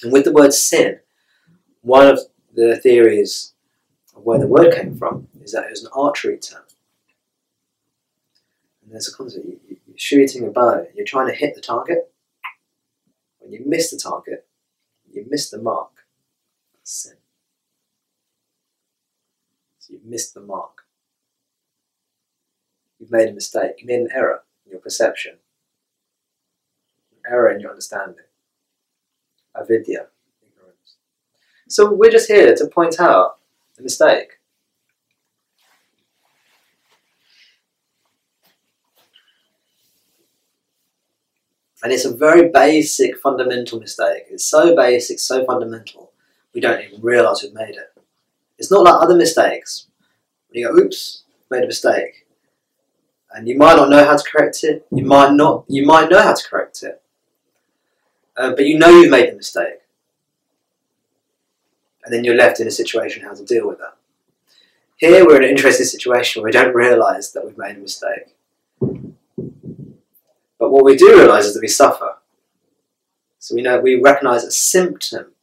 And with the word sin, one of the theories of where the word came from is that it was an archery term. And there's a concept, you're shooting a bow, you're trying to hit the target. When you miss the target, you miss the mark, that's sin. So you've missed the mark. You've made a mistake, you made an error in your perception, an error in your understanding, avidya, ignorance. So we're just here to point out the mistake. And it's a very basic, fundamental mistake. It's so basic, so fundamental, we don't even realise we've made it. It's not like other mistakes. When you go, oops, made a mistake. And you might not know how to correct it. You might know how to correct it. But you know you've made the mistake. And then you're left in a situation how to deal with that. Here we're in an interesting situation where we don't realise that we've made a mistake. But what we do realise is that we suffer. So we recognise a symptom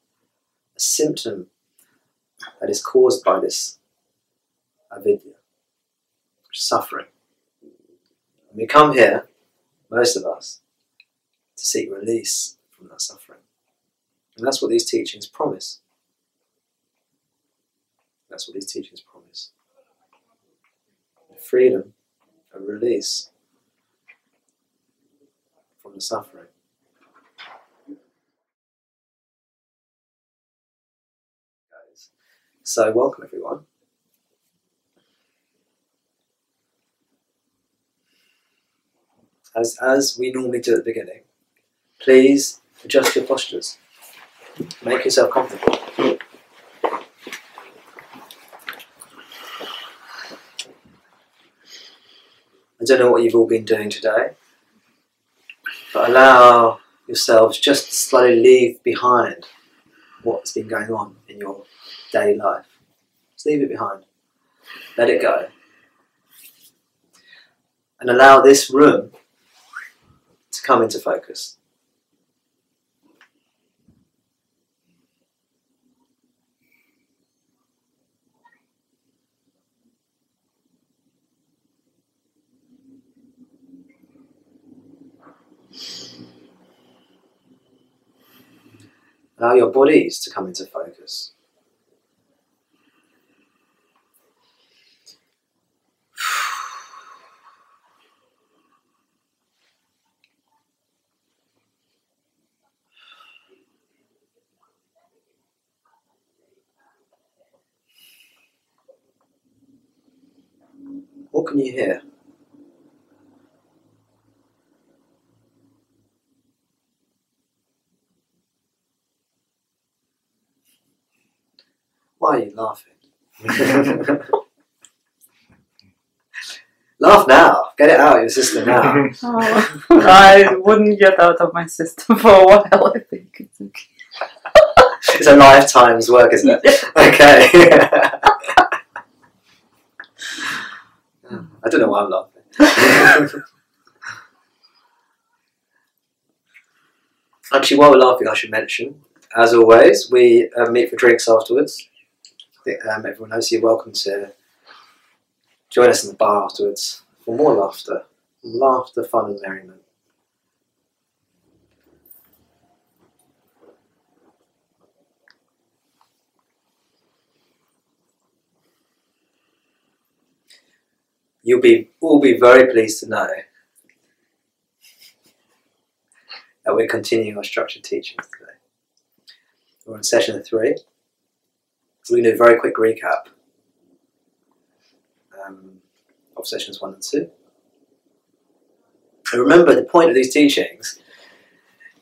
that is caused by this avidya, suffering. And we come here, most of us, to seek release from that suffering. And that's what these teachings promise. That's what these teachings promise. Freedom and release from the suffering. So welcome everyone. As we normally do at the beginning, please adjust your postures. Make yourself comfortable. I don't know what you've all been doing today, but allow yourselves just to slowly leave behind what's been going on in your daily life. Just leave it behind. Let it go. And allow this room to come into focus. Allow your bodies to come into focus. What can you hear? Why are you laughing? Laugh now. Get it out of your system now. Oh, I wouldn't get out of my system for a while, I think. It's okay. It's a lifetime's work, isn't it? Okay. I don't know why I'm laughing. Actually, while we're laughing, I should mention, as always, we meet for drinks afterwards. I think everyone knows you're welcome to join us in the bar afterwards for more laughter. Laughter, fun and merriment. You'll all be very pleased to know that we're continuing our structured teachings today. We're on session 3. So we're going to do a very quick recap of sessions 1 and 2. And remember, the point of these teachings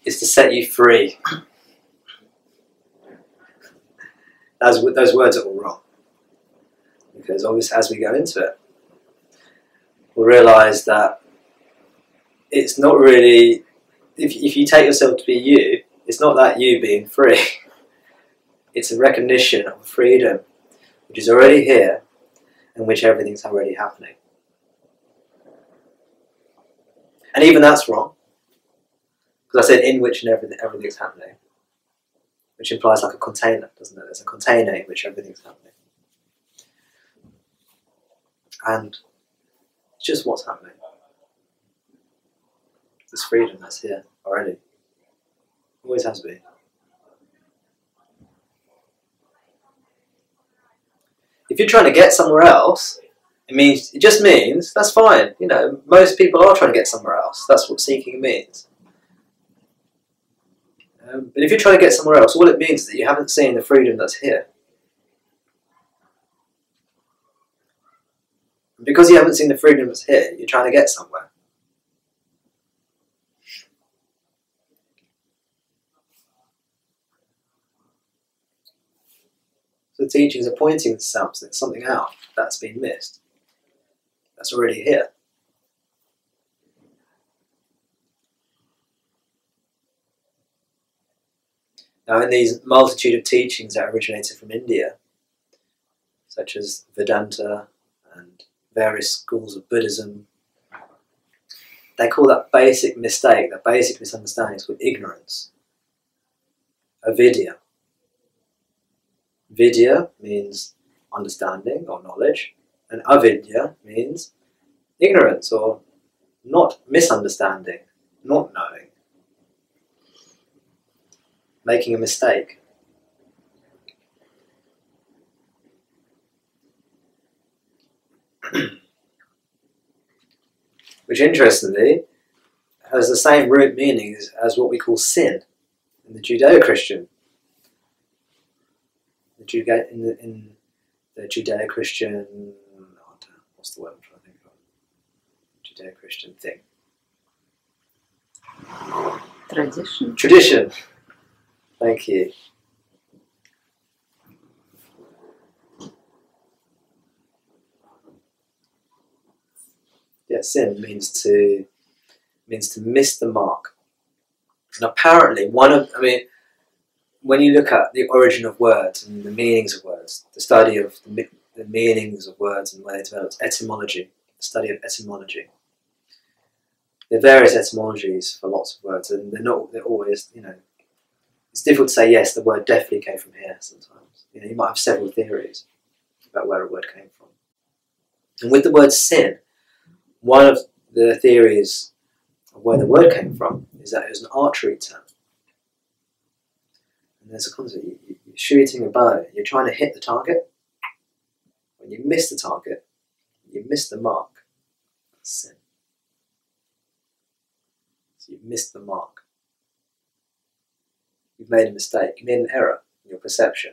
is to set you free. Those words are all wrong. Because obviously as we go into it, we'll realise that it's not really, if you take yourself to be you, it's not that you being free. It's a recognition of freedom, which is already here, and which everything's already happening. And even that's wrong, because I said in which and everything's happening. which implies like a container, doesn't it? There's a container in which everything's happening. And it's just what's happening. This freedom that's here already. Always has been. If you're trying to get somewhere else, it just means, that's fine. You know, most people are trying to get somewhere else. That's what seeking means. But if you're trying to get somewhere else, all it means is that you haven't seen the freedom that's here. And because you haven't seen the freedom that's here, you're trying to get somewhere. So the teachings are pointing something out that's been missed. That's already here. Now, in these multitude of teachings that originated from India, such as Vedanta and various schools of Buddhism, they call that basic mistake, that basic misunderstanding, is called ignorance. Avidya. Vidya means understanding or knowledge, and avidya means ignorance or not misunderstanding, not knowing, making a mistake. Which, interestingly, has the same root meaning as what we call sin in the Judeo-Christian. In the Judeo-Christian, what's the word I'm trying to think of? Judeo-Christian thing. Tradition. Tradition. Thank you. Yeah, sin means to miss the mark. And apparently, when you look at the origin of words and the meanings of words, the study of the meanings of words and the way they develop, etymology, the study of etymology. There are various etymologies for lots of words, and they're always, it's difficult to say, yes, the word definitely came from here sometimes. You might have several theories about where a word came from. And with the word sin, one of the theories of where the word came from is that it was an archery term. And there's a concept, you're shooting a bow, you're trying to hit the target. When you miss the target, you miss the mark. That's sin. So you've missed the mark. You've made a mistake. You made an error in your perception.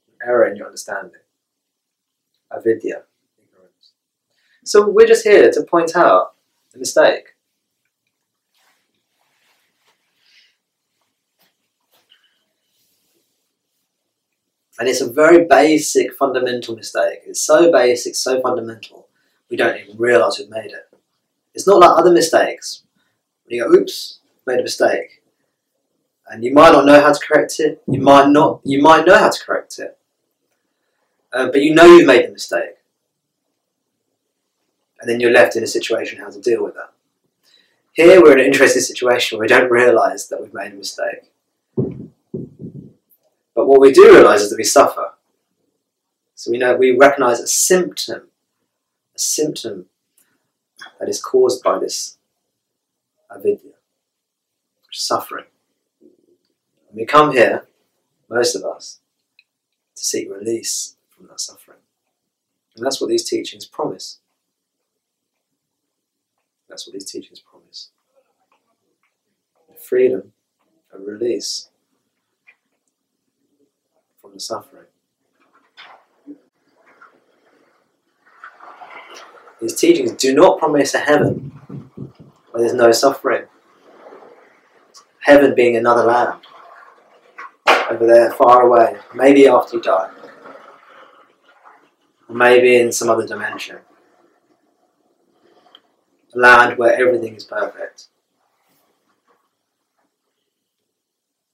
An error in your understanding. Avidya, ignorance. So we're just here to point out the mistake. And it's a very basic, fundamental mistake. It's so basic, so fundamental, we don't even realise we've made it. It's not like other mistakes. When you go, oops, made a mistake. And you might not know how to correct it. You might know how to correct it. But you know you've made the mistake. And then you're left in a situation how to deal with that. Here we're in an interesting situation where we don't realise that we've made a mistake. But what we do realise is that we suffer. So we recognise a symptom that is caused by this avidya, suffering. And we come here, most of us, to seek release from that suffering. And that's what these teachings promise. That's what these teachings promise. Freedom, a release from the suffering. These teachings do not promise a heaven where there's no suffering. Heaven being another land, over there, far away, maybe after you die, or maybe in some other dimension. A land where everything is perfect.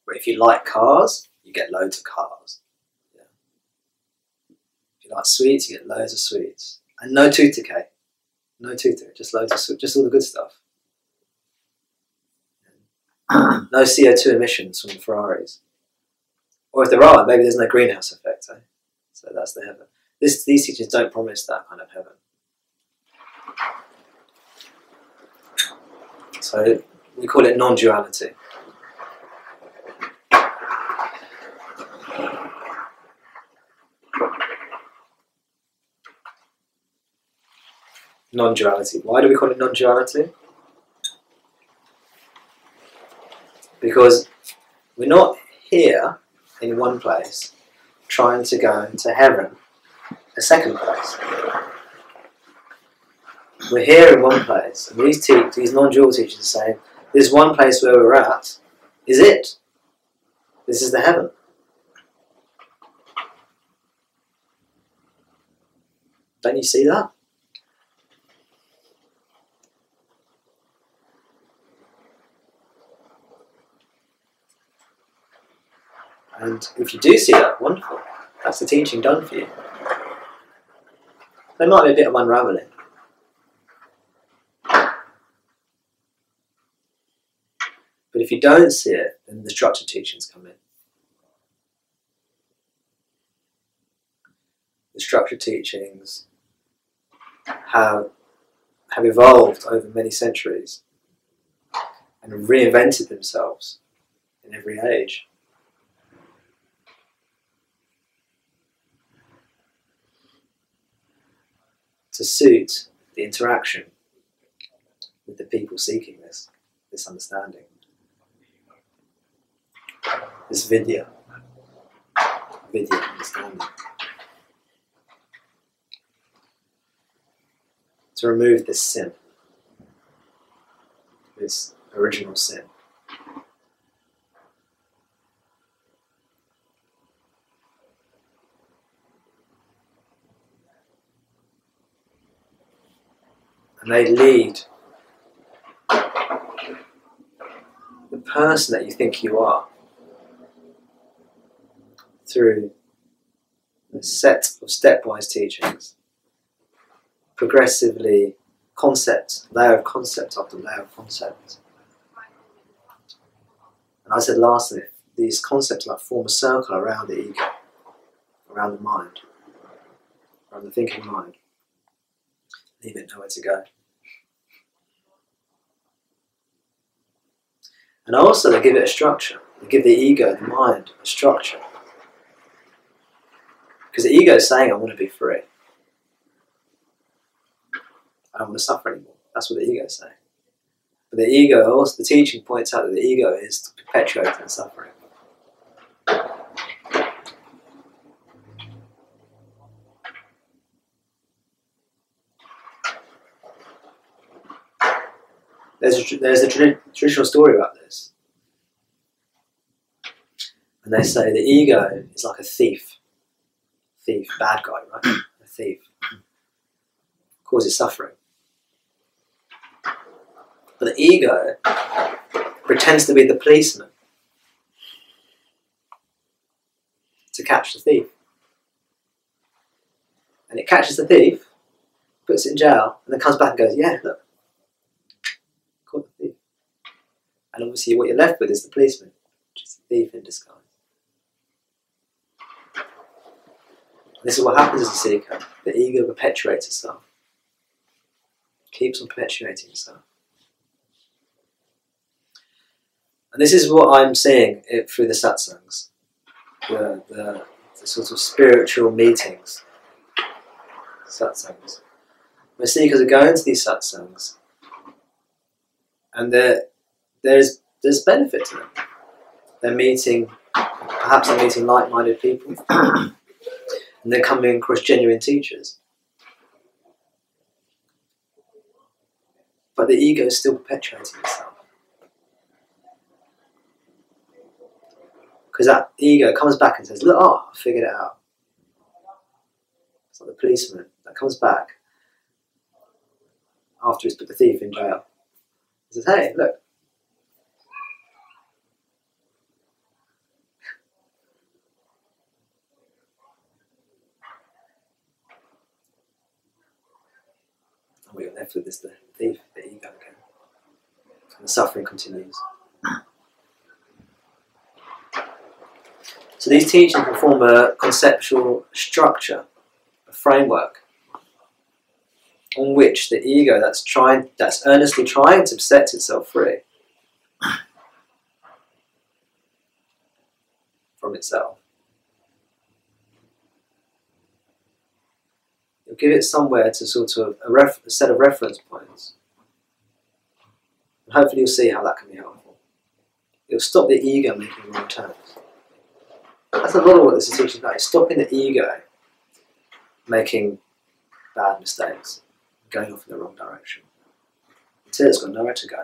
But if you like cars, you get loads of cars. Yeah. If you like sweets, you get loads of sweets. And no tooth decay. No tooth decay, just loads of sweets, just all the good stuff. No no CO2 emissions from the Ferraris. Or if there are, maybe there's no greenhouse effect. Eh? So that's the heaven. These teachings don't promise that kind of heaven. So we call it non-duality. Non-duality. Why do we call it non-duality? Because we're not here in one place trying to go to heaven a second place. We're here in one place, and these non-dual teachers are saying, this one place where we're at is it. This is the heaven. Don't you see that? And if you do see that, wonderful. That's the teaching done for you. There might be a bit of unravelling. But if you don't see it, then the structured teachings come in. The structured teachings have evolved over many centuries and have reinvented themselves in every age. To suit the interaction with the people seeking this understanding. This vidya understanding. To remove this sin, this original sin. And they lead the person that you think you are through a set of stepwise teachings, progressively layer of concept after layer of concept. And I said last time, these concepts like form a circle around the ego, around the mind, around the thinking mind. Leave it nowhere to go. And also they give it a structure. They give the ego, the mind, a structure. Because the ego is saying, I want to be free. I don't want to suffer anymore. That's what the ego is saying. But the ego, also the teaching points out that the ego is perpetuating suffering. There's a traditional story about this. And they say the ego is like a thief. Thief, bad guy, right? A thief. Causes suffering. But the ego pretends to be the policeman to catch the thief. And it catches the thief, puts it in jail, and then comes back and goes, yeah, look, caught the thief. And obviously what you're left with is the policeman, which is the thief in disguise. This is what happens as a seeker. The ego perpetuates itself. Keeps on perpetuating itself. And this is what I'm seeing through the satsangs. The sort of spiritual meetings. Satsangs. Where seekers are going to these satsangs. And there's benefit to them. Perhaps they're meeting like-minded people. And they're coming across genuine teachers. But the ego is still perpetuating itself. Because that ego comes back and says, look, I figured it out. It's like the policeman that comes back after he's put the thief in jail. He says, hey, look. And we got left with this, the thief, the ego again. And the suffering continues. So these teachings can form a conceptual structure, a framework, on which the ego that's earnestly trying to set itself free from itself. You'll give it somewhere to sort of a set of reference points. And hopefully you'll see how that can be helpful. It'll stop the ego making wrong turns. That's a lot of what this is teaching about. It's stopping the ego making bad mistakes, going off in the wrong direction, until it's got nowhere to go.